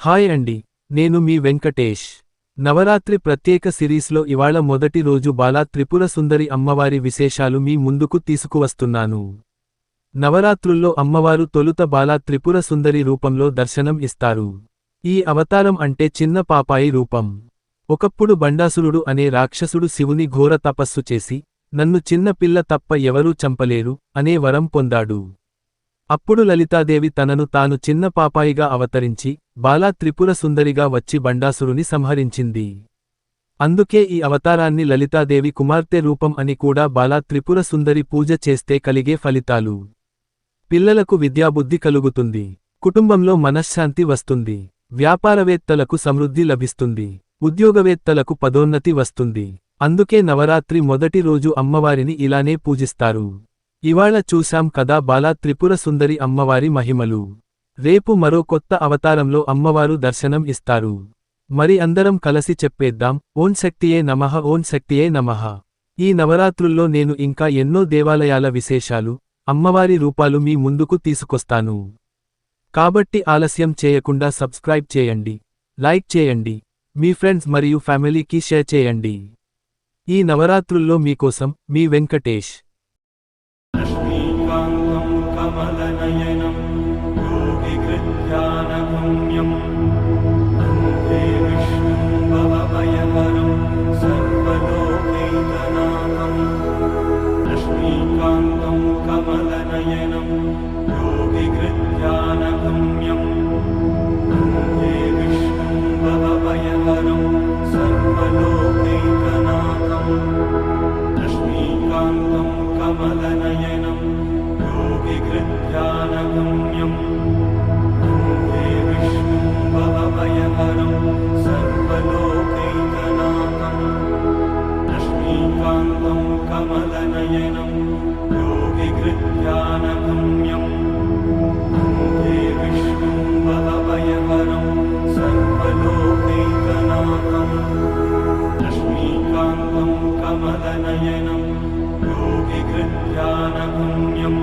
Hi అండి, నేను మీ వెంకటేష్. నవరాత్రి ప్రత్యేక సిరీస్లో ఇవాళ మొదటి రోజు బాలా త్రిపుర సుందరి అమ్మవారి విశేషాలు మీ ముందుకు తీసుకువస్తున్నాను. నవరాత్రుల్లో అమ్మవారు తొలుత బాలా త్రిపుర సుందరి రూపంలో దర్శనం ఇస్తారు. ఈ అవతారం అంటే చిన్న పాపాయి రూపం. ఒకప్పుడు బండాసురుడు అనే రాక్షసుడు శివుని ఘోర తపస్సు చేసి, నన్ను చిన్న పిల్ల తప్ప ఎవరూ చంపలేరు అనే వరం పొందాడు. అప్పుడు లలితాదేవి తనను తాను చిన్న పాపాయిగా అవతరించి, బాలా త్రిపుర సుందరిగా వచ్చి బండాసురుని సంహరించింది. అందుకే ఈ అవతారాన్ని లలితాదేవి కుమార్తె రూపం అని కూడా. బాలా త్రిపుర సుందరి పూజ చేస్తే కలిగే ఫలితాలు: పిల్లలకు విద్యాబుద్ధి కలుగుతుంది, కుటుంబంలో మనశ్శాంతి వస్తుంది, వ్యాపారవేత్తలకు సమృద్ధి లభిస్తుంది, ఉద్యోగవేత్తలకు పదోన్నతి వస్తుంది. అందుకే నవరాత్రి మొదటి రోజు అమ్మవారిని ఇలానే పూజిస్తారు. ఇవాళ చూశాం కదా బాలా త్రిపుర సుందరి అమ్మవారి మహిమలు. రేపు మరో కొత్త అవతారంలో అమ్మవారు దర్శనం ఇస్తారు. మరి అందరం కలసి చెప్పేద్దాం: ఓం శక్తియే నమః, ఓం శక్తియే నమః. ఈ నవరాత్రుల్లో నేను ఇంకా ఎన్నో దేవాలయాల విశేషాలు, అమ్మవారి రూపాలు మీ ముందుకు తీసుకొస్తాను. కాబట్టి ఆలస్యం చేయకుండా సబ్స్క్రైబ్ చేయండి, లైక్ చేయండి, మీ ఫ్రెండ్స్ మరియు ఫ్యామిలీకి షేర్ చేయండి. ఈ నవరాత్రుల్లో మీకోసం మీ వెంకటేష్. లక్ష్మీకాంతం కమలనయనం యోగికృత్యానగమ్యం వందే విష్ణుం భవభయహరం సర్వలోకైకనాథం. లక్ష్మీకాంతం కమలనయనం యోగికృత్యానగమ్యం వందే విష్ణుం భవభయహరం సర్వలోకైకనాథం. లక్ష్మీకాంతం కమలనయనం యోగికృత్యానగమ్యం వందే విష్ణుం భవభయహరం సర్వలోకైకనాథం. లక్ష్మీకాంతం కమలనయనం యోగికృత్యానగమ్యం వందే విష్ణుం భవభయహరం సర్వలోకైకనాథం. లక్ష్మీకాంతం కమలనయనం యోగికృత్యానగమ్యం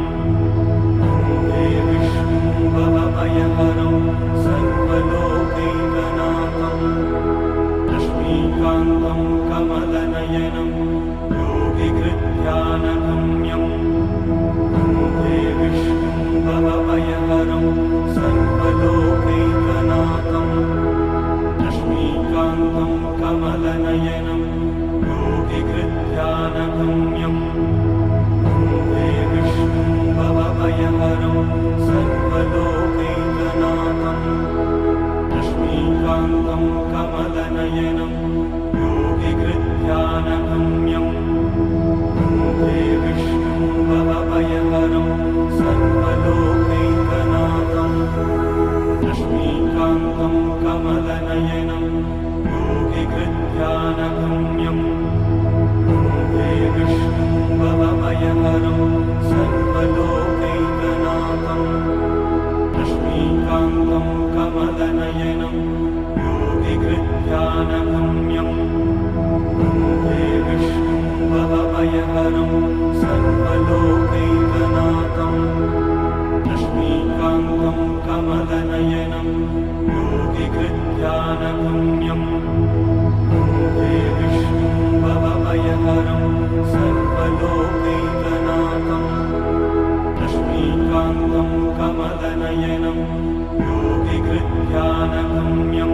వందే విష్ణుం భవభయహరం సర్వలోకైకనాథం. లక్ష్మీకాంతం కమలనయనం యోగికృత్యానగమ్యం వందే విష్ణుం భవభయహరం సర్వలోకైకనాథం. లక్ష్మీకాంతం కమలనయనం యోగికృత్యానగమ్యం వందే విష్ణుం భవభయహరం సర్వలోకైకనాథం. లక్ష్మీకాంతం కమలనయనం యోగికృత్యానగమ్యం వందే విష్ణుం భవభయహరం సర్వలోకైకనాథం. లక్ష్మీకాంతం కమలనయనం యోగికృత్యానగమ్యం వందే విష్ణుం భవభయహరం సర్వలోకైకనాథం. లక్ష్మీకాంతం కమలనయనం యోగికృత్యానగమ్యం వందే విష్ణుం భవభయహరం సర్వలోకైకనాథం. లక్ష్మీకాంతం కమలనయనం యోగికృత్యానగమ్యం వందే విష్ణుం భవభయహరం సర్వలోకైకనాథం. లక్ష్మీకాంతం కమలనయనం యోగికృత్యానగమ్యం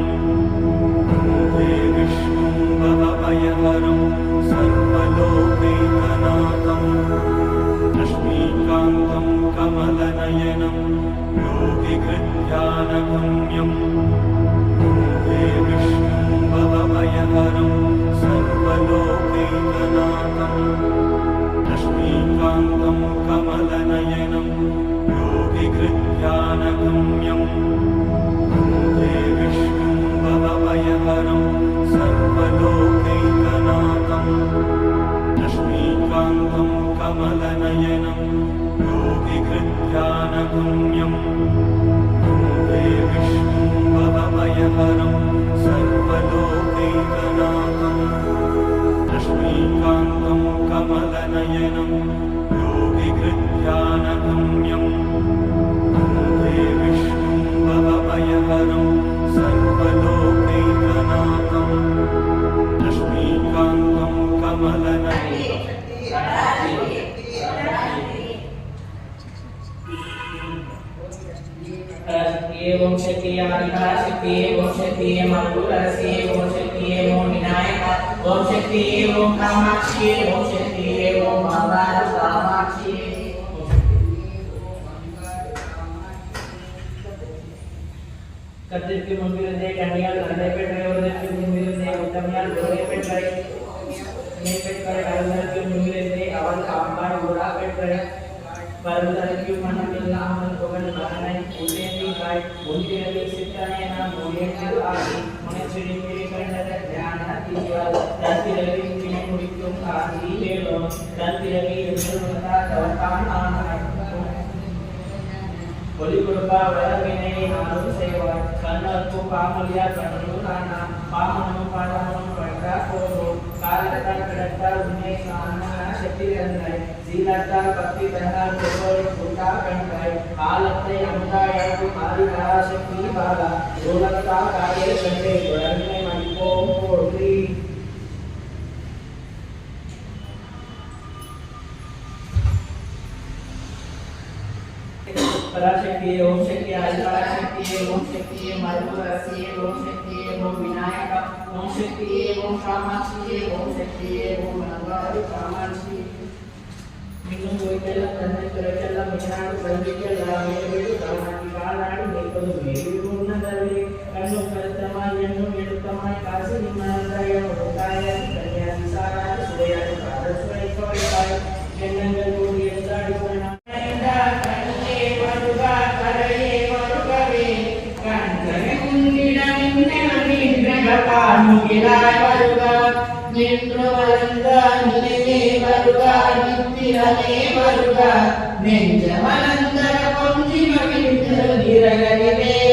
వందే విష్ణుం భవభయహరం సర్వలోకైకనాథం. లక్ష్మీకాంతం కమలనయనం యోగికృత్యానగమ్యం వందే విష్ణుం భవభయహరం సర్వలోకైకనాథం. లక్ష్మీకాంతం కమలనయనం యోగికృత్యానగమ్యం వందే విష్ణుం భవభయహరం సర్వలోకైకనాథం. లక్ష్మీకాంతం కమలనయనం యోగికృత్యానగమ్యం వందే విష్ణుం భవభయహరం సర్వలోకైకనాథం. లక్ష్మీకాంతం కమలనయనం యోగికృత్యానగమ్యం వందే విష్ణుం భవభయహరం पराशक्ति ओम शक्ति मधुरसी ओम शक्ति ओम विनायक ओम शक्ति ओम कामाक्षी ओम शक्ति ओम भगवान कामाक्षी कद्दर की मंदिर दे कन्या लड़े पे ड्राइवर के मंदिर दे उत्तमया लोरे पे ड्राइव ने पे करे अलग के मंदिर दे अवल कामबार गोरा पे ड्राइव परमदार की मन के नाम कोगन बनाने पूरे दी गाय उनके लिए सिताने ना मोले के आदि मने चिड़ी मेरे करने ध्यान दिया रात्रि रवि की मुरिक्यों आदि ले लो रात्रि रवि यंत्रता दवतान बोली गुरुपा वरा विनय आरोप सेवा कन्नड़ को पामुलिया कन्नुराना पामुनु पामुनु पड़ता कोरो कालता कड़ता उन्हें सामना शक्ति रंगाई सीलता भक्ति तन्ना कोरो फुटा कंटाई कालते अमदा याकु मारिका शक्ति बाला रोलता कार्य संडे गुरने मणिको कोड़ी पराशक्ति ओम शक्ति आदिपराशक्ति ओम शक्ति मधुरसी ओम शक्ति ओम विनायक ओम शक्ति ओम कामाक्षी ओम शक्ति ओम भगवान कामाक्षी मिनु गोइतल तन्ने करचल मिनाड संदिकल मेवेडु कामाक्षी कालाडु मेकಲು मेवेडु उन्नदले कन्नु करतमायनु एडुतमाय कासि निमनಂದಯ ಹೋಗಾಯ ಕನ್ಯಾ ವಿಸಾರಾಯ ಸುಯಯ ಪಾದಸ್ವೈ ಕೋಯಕಾಯ ಕೆನ್ನಂಗಲ್ ಗೋಡಿ ಎಂದಾಡಿ ಪರಣ Nukirai baruga, nindro varanga, nilene baruga, nittirane baruga, nenja varanga, konji mavindu, niragarive.